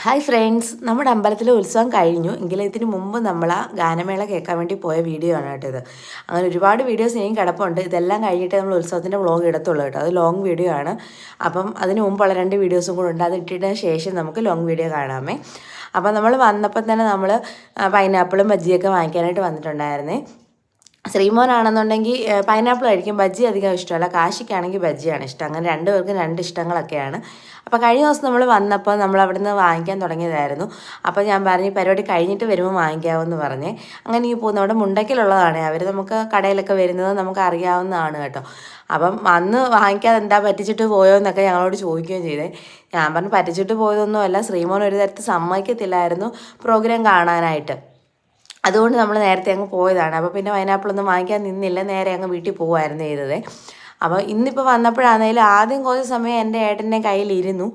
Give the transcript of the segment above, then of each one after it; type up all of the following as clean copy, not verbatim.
Hi friends, നമ്മുടെ അമ്പലത്തിലെ ഉത്സവം കഴിഞ്ഞു എങ്കിലും ഇതിന് മുമ്പ് നമ്മൾ ആ ഗാനമേള കേൾക്കാൻ വേണ്ടി പോയ വീഡിയോ ആണ് കേട്ടോ ഇത്. അങ്ങനെ ഒരുപാട് വീഡിയോസ് ഇനിയും കിടപ്പുണ്ട്. ഇതെല്ലാം കഴിഞ്ഞിട്ട് നമ്മൾ ഉത്സവത്തിൻ്റെ വ്ളോഗ് ഇടത്തുള്ളൂ കേട്ടോ. അത് ലോങ് വീഡിയോ ആണ്. അപ്പം അതിന് മുമ്പുള്ള 2 വീഡിയോസും കൂടെ ഉണ്ട്. അത് ഇട്ടിട്ടതിന് ശേഷം നമുക്ക് ലോങ് വീഡിയോ കാണാമേ. അപ്പം നമ്മൾ വന്നപ്പം തന്നെ നമ്മൾ പൈനാപ്പിളും ബജ്ജിയൊക്കെ വാങ്ങിക്കാനായിട്ട് വന്നിട്ടുണ്ടായിരുന്നേ. ശ്രീമോനാണെന്നുണ്ടെങ്കിൽ പൈനാപ്പിൾ കഴിക്കും, ബജ്ജി അധികം ഇഷ്ടമല്ല. കാശിക്കാണെങ്കിൽ ബജ്ജിയാണ് ഇഷ്ടം. അങ്ങനെ 2 പേർക്കും 2 ഇഷ്ടങ്ങളൊക്കെയാണ്. അപ്പോൾ കഴിഞ്ഞ ദിവസം നമ്മൾ വന്നപ്പോൾ നമ്മൾ അവിടെ നിന്ന് വാങ്ങിക്കാൻ തുടങ്ങിയതായിരുന്നു. അപ്പോൾ ഞാൻ പറഞ്ഞു പരിപാടി കഴിഞ്ഞിട്ട് വരുമ്പോൾ വാങ്ങിക്കാമെന്ന് പറഞ്ഞേ. അങ്ങനെ ഈ പോകുന്ന അവിടെ മുണ്ടയ്ക്കലുള്ളതാണ്. അവർ നമുക്ക് കടയിലൊക്കെ വരുന്നത് നമുക്ക് അറിയാവുന്നതാണ് കേട്ടോ. അപ്പം അന്ന് വാങ്ങിക്കാതെ എന്താ പറ്റിച്ചിട്ട് പോയോ എന്നൊക്കെ ഞങ്ങളോട് ചോദിക്കുകയും ചെയ്തേ. ഞാൻ പറഞ്ഞു പറ്റിച്ചിട്ട് പോയതൊന്നുമല്ല, ശ്രീമോൻ ഒരു തരത്തിൽ സമ്മതിക്കത്തില്ലായിരുന്നു പ്രോഗ്രാം കാണാനായിട്ട്. അതുകൊണ്ട് നമ്മൾ നേരത്തെ അങ്ങ് പോയതാണ്. അപ്പോൾ പിന്നെ പൈനാപ്പിളൊന്നും വാങ്ങിക്കാൻ നിന്നില്ല, നേരെ അങ്ങ് വീട്ടിൽ പോകുമായിരുന്നു ചെയ്തത്. അപ്പോൾ ഇന്നിപ്പോൾ വന്നപ്പോഴാണെങ്കിലും ആദ്യം കുറച്ച് സമയം എൻ്റെ ഏട്ടൻ്റെ കയ്യിലിരുന്നു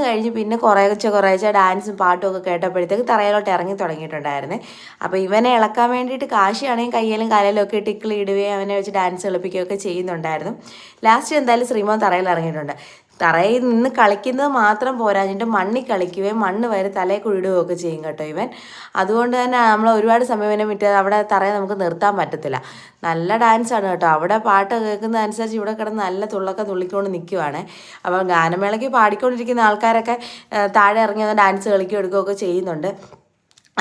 കഴിഞ്ഞ് പിന്നെ കുറേശ്ശെ ഡാൻസും പാട്ടും ഒക്കെ കേട്ടപ്പോഴത്തേക്ക് തറയിലോട്ട് ഇറങ്ങി തുടങ്ങിയിട്ടുണ്ടായിരുന്നേ. അപ്പോൾ ഇവനെ ഇളക്കാൻ വേണ്ടിയിട്ട് കാശിയാണെങ്കിൽ കയ്യിലും കാലിലും ഒക്കെ ഇട്ട് ഇടുകയും അവനെ വെച്ച് ഡാൻസ് കളിപ്പിക്കുകയൊക്കെ ചെയ്യുന്നുണ്ടായിരുന്നു. ലാസ്റ്റ് എന്തായാലും ശ്രീമോൻ തറയിൽ ഇറങ്ങിയിട്ടുണ്ട്. തറയിൽ നിന്ന് കളിക്കുന്നത് മാത്രം പോരാഞ്ഞിട്ട് മണ്ണിൽ കളിക്കുകയും മണ്ണ് വരെ തലയിൽ കുഴിടുകയും ഒക്കെ ചെയ്യും കേട്ടോ ഇവൻ. അതുകൊണ്ട് തന്നെ നമ്മൾ ഒരുപാട് സമയം ഇവനെ വിട്ട് അവിടെ തറയെ നമുക്ക് നിർത്താൻ പറ്റത്തില്ല. നല്ല ഡാൻസാണ് കേട്ടോ. അവിടെ പാട്ട് കേൾക്കുന്നതനുസരിച്ച് ഇവിടെ കിടന്ന് നല്ല തുള്ളൊക്കെ തുള്ളിക്കൊണ്ട് നിൽക്കുവാണ്. അപ്പോൾ ഗാനമേളയ്ക്ക് പാടിക്കൊണ്ടിരിക്കുന്ന ആൾക്കാരൊക്കെ താഴെ ഇറങ്ങി വന്ന് ഡാൻസ് കളിക്കുകയോ എടുക്കുകയൊക്കെ ചെയ്യുന്നുണ്ട്.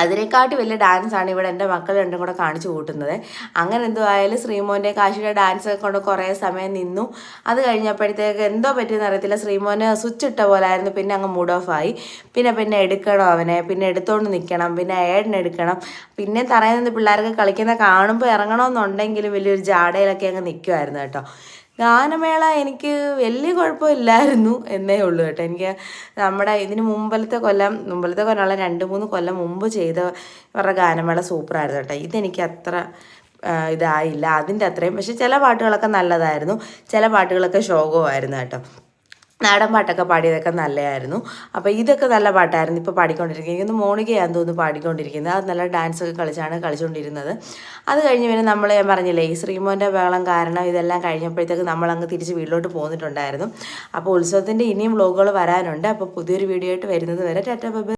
അതിനെക്കാട്ടി വലിയ ഡാൻസാണ് ഇവിടെ എൻ്റെ മക്കൾ രണ്ടും കൂടെ കാണിച്ചു കൂട്ടുന്നത്. അങ്ങനെ എന്തോ ആയാലും ശ്രീമോൻ്റെ കാശിയുടെ ഡാൻസ് കൊണ്ട് കുറേ സമയം നിന്നു. അത് കഴിഞ്ഞപ്പോഴത്തേക്ക് എന്തോ പറ്റിയെന്ന് അറിയത്തില്ല, ശ്രീമോന് സ്വിച്ച് ഇട്ട പോലെ ആയിരുന്നു. പിന്നെ അങ്ങ് മൂഡ് ഓഫ് ആയി. പിന്നെ എടുക്കണം അവനെ, പിന്നെ എടുത്തോണ്ട് നിൽക്കണം, പിന്നെ എടുക്കണം. പിന്നെ തറയിൽ നിന്ന് പിള്ളേർക്ക് കളിക്കുന്ന കാണുമ്പോൾ ഇറങ്ങണമെന്നുണ്ടെങ്കിലും വലിയൊരു ജാടയിലൊക്കെ അങ്ങ് നിൽക്കുമായിരുന്നു കേട്ടോ. ഗാനമേള എനിക്ക് വലിയ കുഴപ്പമില്ലായിരുന്നു എന്നേ ഉള്ളൂ കേട്ടോ. എനിക്ക് നമ്മുടെ ഇതിന് മുമ്പലത്തെ കൊല്ലമുള്ള 2-3 കൊല്ലം മുമ്പ് ചെയ്തവരുടെ ഗാനമേള സൂപ്പറായിരുന്നു കേട്ടോ. ഇതെനിക്ക് അത്ര ഇതായില്ല അതിൻ്റെ അത്രയും. പക്ഷെ ചില പാട്ടുകളൊക്കെ നല്ലതായിരുന്നു, ചില പാട്ടുകളൊക്കെ ശോകമായിരുന്നു കേട്ടോ. നാടൻ പാട്ടൊക്കെ പാടിയതൊക്കെ നല്ലതായിരുന്നു. അപ്പോൾ ഇതൊക്കെ നല്ല പാട്ടായിരുന്നു ഇപ്പോൾ പാടിക്കൊണ്ടിരിക്കുന്നത്. എനിക്കൊന്ന് മോണിക്കയാന്ന് തോന്നുന്നു പാടിക്കൊണ്ടിരിക്കുന്നത്. അത് നല്ല ഡാൻസൊക്കെ കളിച്ചുകൊണ്ടിരുന്നത്. അത് കഴിഞ്ഞ് പിന്നെ ഞാൻ പറഞ്ഞില്ലേ ഈ ശ്രീമോൻ്റെ ബഹളം കാരണം ഇതെല്ലാം കഴിഞ്ഞപ്പോഴത്തേക്ക് നമ്മളങ്ങ് തിരിച്ച് വീട്ടിലോട്ട് പോന്നിട്ടുണ്ടായിരുന്നു. അപ്പോൾ ഉത്സവത്തിൻ്റെ ഇനിയും വ്ലോഗുകൾ വരാനുണ്ട്. അപ്പോൾ പുതിയൊരു വീഡിയോ ആയിട്ട് വരുന്നത് വരെ ടാറ്റാ ബൈ ബൈ.